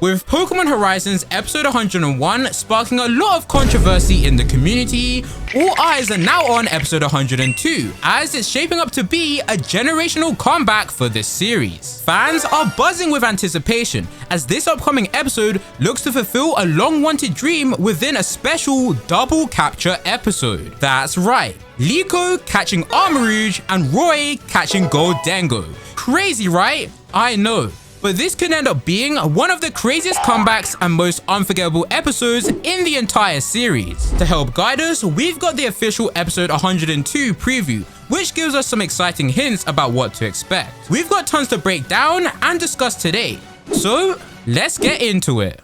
with Pokémon Horizons episode 101 sparking a lot of controversy in the community. All eyes are now on episode 102, as it's shaping up to be a generational comeback for this series. Fans are buzzing with anticipation, as this upcoming episode looks to fulfill a long-wanted dream within a special double capture episode. That's right, Liko catching Armarouge and Roy catching Goldengo. Crazy, right? I know. But this could end up being one of the craziest comebacks and most unforgettable episodes in the entire series. To help guide us, we've got the official episode 102 preview, which gives us some exciting hints about what to expect. We've got tons to break down and discuss today, so let's get into it.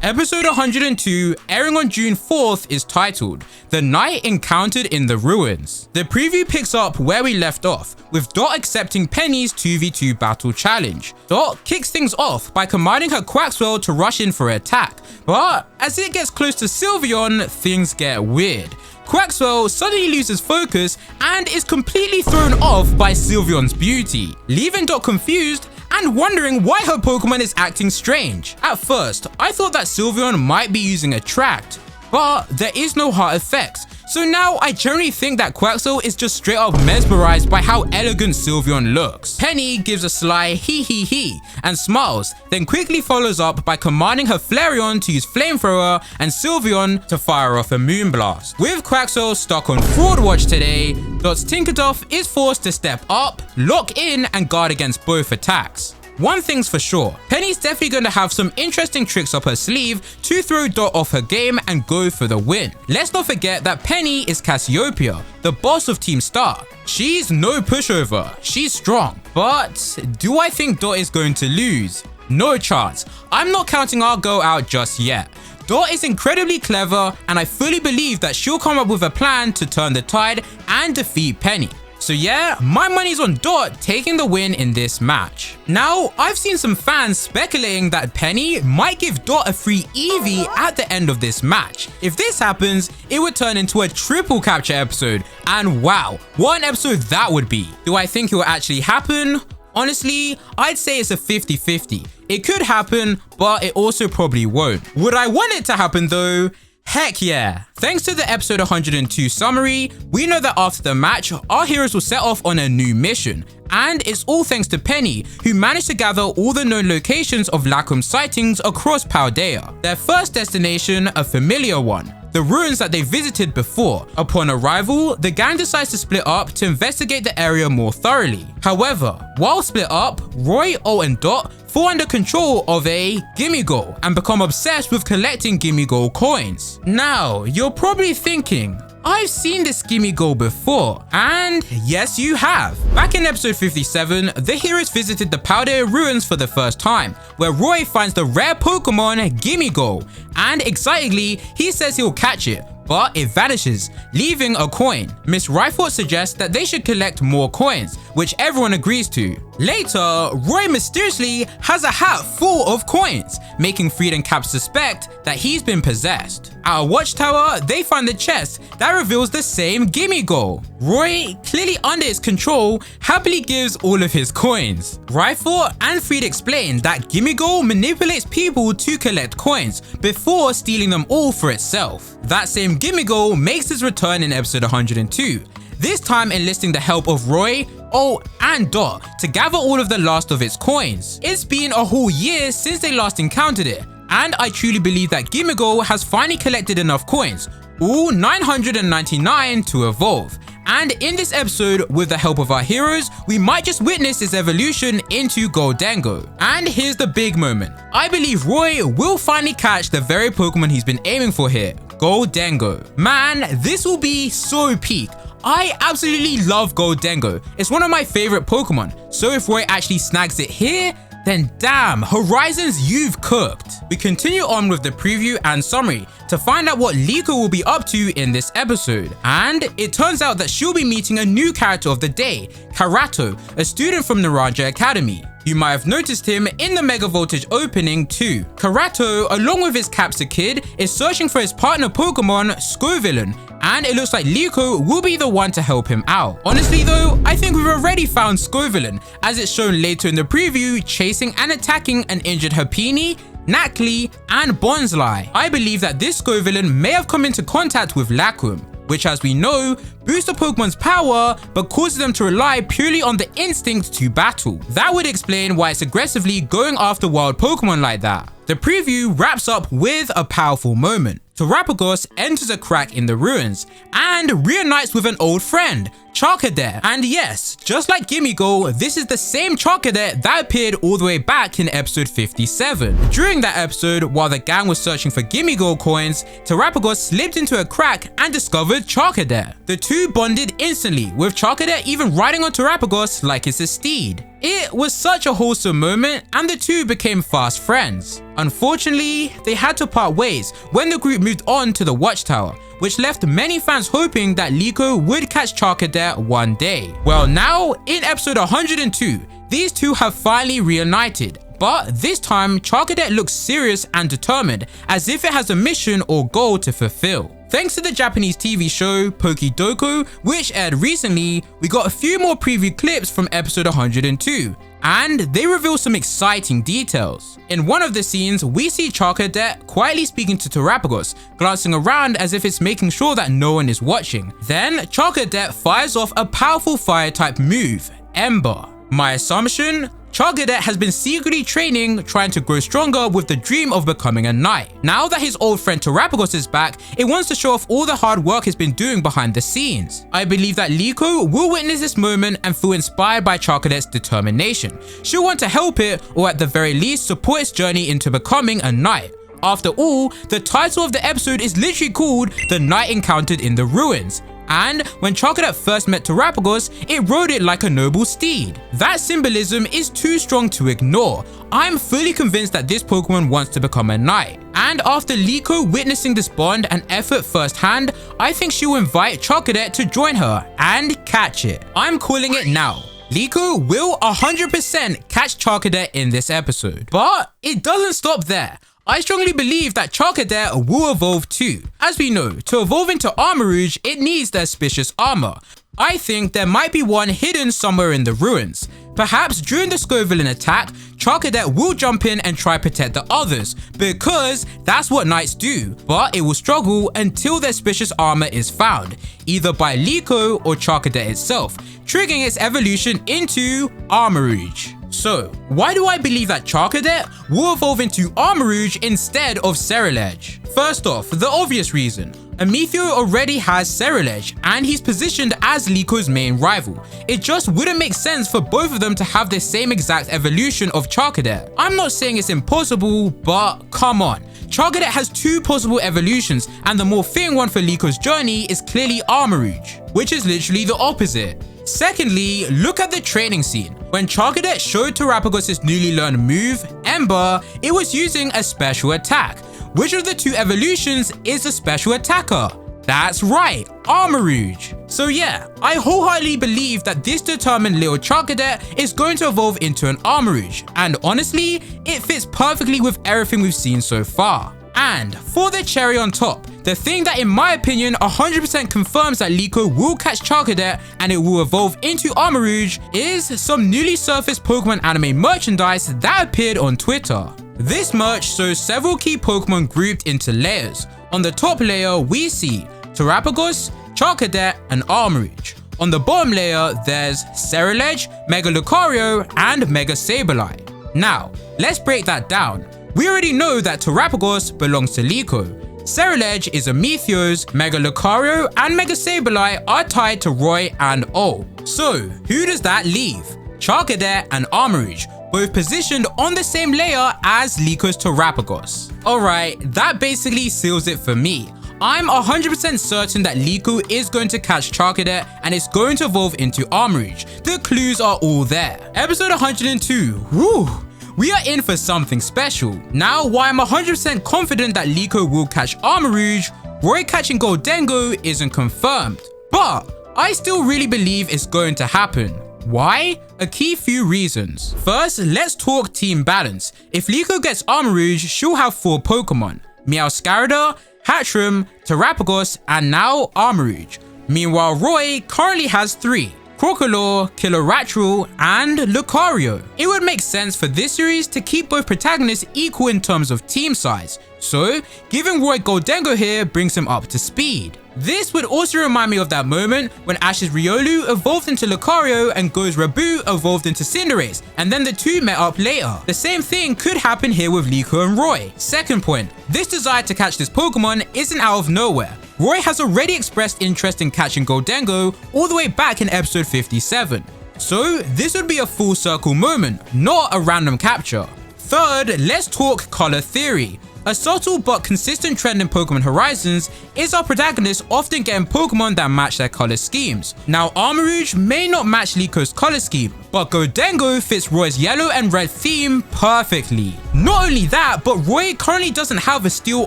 Episode 102, airing on June 4th, is titled The Night Encountered in the Ruins. The preview picks up where we left off, with Dot accepting Penny's 2v2 battle challenge. Dot kicks things off by commanding her Quaxwell to rush in for an attack, but as it gets close to Sylveon, things get weird. Quaxwell suddenly loses focus and is completely thrown off by Sylveon's beauty, leaving Dot confused and wondering why her Pokemon is acting strange. At first, I thought that Sylveon might be using Attract, but there is no heart effects, so now I generally think that Quaxwell is just straight up mesmerized by how elegant Sylveon looks. Penny gives a sly hee hee hee and smiles, then quickly follows up by commanding her Flareon to use Flamethrower and Sylveon to fire off a Moonblast. With Quaxwell stuck on Fraud Watch today, Dot's Tinkadoff is forced to step up, lock in and guard against both attacks. One thing's for sure, Penny's definitely going to have some interesting tricks up her sleeve to throw Dot off her game and go for the win. Let's not forget that Penny is Cassiopeia, the boss of Team Star. She's no pushover, she's strong. But do I think Dot is going to lose? No chance. I'm not counting our girl out just yet. Dot is incredibly clever, and I fully believe that she'll come up with a plan to turn the tide and defeat Penny. So yeah, my money's on Dot taking the win in this match. Now, I've seen some fans speculating that Penny might give Dot a free Eevee at the end of this match. If this happens, it would turn into a triple capture episode, and wow, what an episode that would be. Do I think it will actually happen? Honestly, I'd say it's a 50-50. It could happen, but it also probably won't. Would I want it to happen though? Heck yeah! Thanks to the episode 102 summary, we know that after the match, our heroes will set off on a new mission. And it's all thanks to Penny, who managed to gather all the known locations of Lacom sightings across Paldea. Their first destination, a familiar one, the ruins that they visited before. Upon arrival, the gang decides to split up to investigate the area more thoroughly. However, while split up, Roy, O and Dot fall under control of a Gimmeghoul and become obsessed with collecting Gimmeghoul coins. Now, you're probably thinking, I've seen this Gimmeghoul before, and yes you have. Back in episode 57, the heroes visited the Paldea ruins for the first time, where Roy finds the rare Pokemon Gimmeghoul, and excitedly, he says he'll catch it, but it vanishes, leaving a coin. Miss Ryford suggests that they should collect more coins, which everyone agrees to. Later, Roy mysteriously has a hat full of coins, making Freed and Cap suspect that he's been possessed. At a watchtower, they find the chest that reveals the same Gimmeghoul. Roy, clearly under his control, happily gives all of his coins. Ryford and Freed explain that Gimmeghoul manipulates people to collect coins before stealing them all for itself. That same Gimmeghoul makes his return in episode 102, this time enlisting the help of Roy, O and Dot to gather all of the last of its coins. It's been a whole year since they last encountered it, and I truly believe that Gimmeghoul has finally collected enough coins, all 999 to evolve. And in this episode, with the help of our heroes, we might just witness its evolution into Goldengo. And here's the big moment. I believe Roy will finally catch the very Pokemon he's been aiming for here, Goldengo. Man, this will be so peak. I absolutely love Goldengo. It's one of my favorite Pokemon, so if Roy actually snags it here, then damn, Horizons, you've cooked. We continue on with the preview and summary to find out what Liko will be up to in this episode. And it turns out that she'll be meeting a new character of the day, Karato, a student from Naranja Academy. You might have noticed him in the Mega Voltage opening too. Karato, along with his Capsa Kid, is searching for his partner Pokemon, Scovillain, and it looks like Liko will be the one to help him out. Honestly though, I think we've already found Scovillain, as it's shown later in the preview chasing and attacking an injured Happiny Knackley, and Bonsly. I believe that this Scovillain may have come into contact with Lacquem, which, as we know, boosts a Pokemon's power but causes them to rely purely on the instinct to battle. That would explain why it's aggressively going after wild Pokemon like that. The preview wraps up with a powerful moment. Terapagos enters a crack in the ruins and reunites with an old friend, Charcadet. And yes, just like Gimmeghoul, this is the same Charcadet that appeared all the way back in episode 57. During that episode, while the gang was searching for Gimmeghoul coins, Terapagos slipped into a crack and discovered Charcadet. The two bonded instantly, with Charcadet even riding on Terapagos like it's a steed. It was such a wholesome moment, and the two became fast friends. Unfortunately, they had to part ways when the group moved on to the Watchtower, which left many fans hoping that Liko would catch Charcadet one day. Well, now, in episode 102, these two have finally reunited, but this time Charcadet looks serious and determined, as if it has a mission or goal to fulfill. Thanks to the Japanese TV show Pokidoku, which aired recently, we got a few more preview clips from episode 102, and they reveal some exciting details. In one of the scenes, we see Charcadet quietly speaking to Terapagos, glancing around as if it's making sure that no one is watching. Then Charcadet fires off a powerful fire-type move, Ember. My assumption? Charcadet has been secretly training, trying to grow stronger with the dream of becoming a knight. Now that his old friend Terapagos is back, it wants to show off all the hard work he's been doing behind the scenes. I believe that Liko will witness this moment and feel inspired by Charcadet's determination. She'll want to help it, or at the very least support its journey into becoming a knight. After all, the title of the episode is literally called The Knight Encountered in the Ruins. And when Charcadet first met Terapagos, it rode it like a noble steed. That symbolism is too strong to ignore. I'm fully convinced that this Pokemon wants to become a knight. And after Liko witnessing this bond and effort firsthand, I think she will invite Charcadet to join her and catch it. I'm calling it now. Liko will 100% catch Charcadet in this episode. But it doesn't stop there. I strongly believe that Charcadet will evolve too. As we know, to evolve into Armarouge, it needs the auspicious armor. I think there might be one hidden somewhere in the ruins. Perhaps during the Scovillain attack, Charcadet will jump in and try protect the others, because that's what knights do, but it will struggle until the auspicious armor is found, either by Liko or Charcadet itself, triggering its evolution into Armarouge. So, why do I believe that Charcadet will evolve into Armarouge instead of Ceruledge? First off, the obvious reason. Amicio already has Ceruledge, and he's positioned as Liko's main rival. It just wouldn't make sense for both of them to have the same exact evolution of Charcadet. I'm not saying it's impossible, but come on. Charcadet has two possible evolutions, and the more fitting one for Liko's journey is clearly Armarouge, which is literally the opposite. Secondly, look at the training scene. When Charcadet showed Terapagos his newly learned move, Ember, it was using a special attack. Which of the two evolutions is a special attacker? That's right, Armarouge. So yeah, I wholeheartedly believe that this determined little Charcadet is going to evolve into an Armarouge, and honestly, it fits perfectly with everything we've seen so far. And for the cherry on top, the thing that in my opinion 100% confirms that Liko will catch Charcadet and it will evolve into Armarouge is some newly surfaced Pokemon anime merchandise that appeared on Twitter. This merch shows several key Pokemon grouped into layers. On the top layer we see Terapagos, Charcadet, and Armarouge. On the bottom layer there's Ceruledge, Mega Lucario, and Mega Sableye. Now, let's break that down. We already know that Terapagos belongs to Liko. Ceruledge is Amethio's, Mega Lucario and Mega Sableye are tied to Roy and O. So, who does that leave? Charcadet and Armarouge, both positioned on the same layer as Liko's Terapagos. Alright, that basically seals it for me. I'm 100% certain that Liko is going to catch Charcadet and it's going to evolve into Armarouge. The clues are all there. Episode 102, whew! We are in for something special. Now, while I'm 100% confident that Liko will catch Armarouge, Roy catching Goldengo isn't confirmed. But I still really believe it's going to happen. Why? A key few reasons. First, let's talk team balance. If Liko gets Armarouge, she'll have 4 Pokemon. Meowscarada, Hatchrim, Terapagos, and now Armarouge. Meanwhile, Roy currently has 3. Crocodile, Kilowattrel, and Lucario. It would make sense for this series to keep both protagonists equal in terms of team size, so giving Roy Goldengo here brings him up to speed. This would also remind me of that moment when Ash's Riolu evolved into Lucario and Go's Rabu evolved into Cinderace, and then the two met up later. The same thing could happen here with Liko and Roy. Second point, this desire to catch this Pokemon isn't out of nowhere. Roy has already expressed interest in catching Goldengo all the way back in episode 57. So this would be a full circle moment, not a random capture. Third, let's talk color theory. A subtle but consistent trend in Pokémon Horizons is our protagonists often getting Pokémon that match their color schemes. Now Armarouge may not match Liko's color scheme, but Goldengo fits Roy's yellow and red theme perfectly. Not only that, but Roy currently doesn't have a steel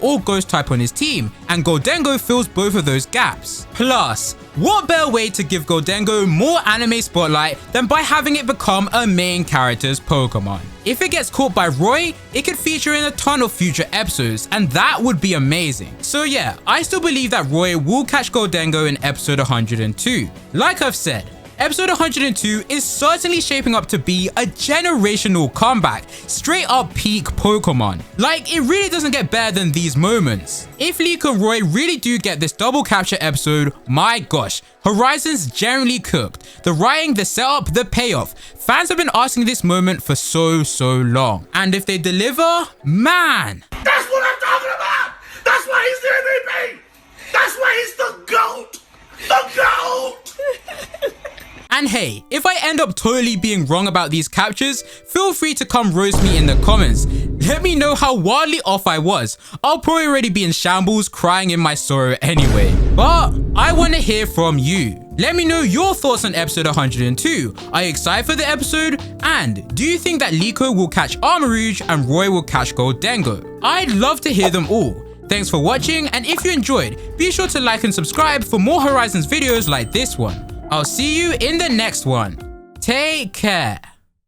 or ghost type on his team, and Goldengo fills both of those gaps. Plus, what better way to give Goldengo more anime spotlight than by having it become a main character's Pokemon? If it gets caught by Roy, it could feature in a ton of future episodes, and that would be amazing. So yeah, I still believe that Roy will catch Goldengo in episode 102. Like I've said, episode 102 is certainly shaping up to be a generational comeback, straight up peak Pokemon. Like, it really doesn't get better than these moments. If Liko and Roy really do get this double capture episode, my gosh, Horizons generally cooked. The writing, the setup, the payoff. Fans have been asking this moment for so long. And if they deliver, man. That's what I'm talking about! That's why he's the MVP! That's why he's the GOAT! The GOAT! And hey, if I end up totally being wrong about these captures, feel free to come roast me in the comments. Let me know how wildly off I was. I'll probably already be in shambles crying in my sorrow anyway. But I want to hear from you. Let me know your thoughts on episode 102. Are you excited for the episode? And do you think that Liko will catch Armarouge and Roy will catch Goldengo? I'd love to hear them all. Thanks for watching, and if you enjoyed, be sure to like and subscribe for more Horizons videos like this one. I'll see you in the next one. Take care.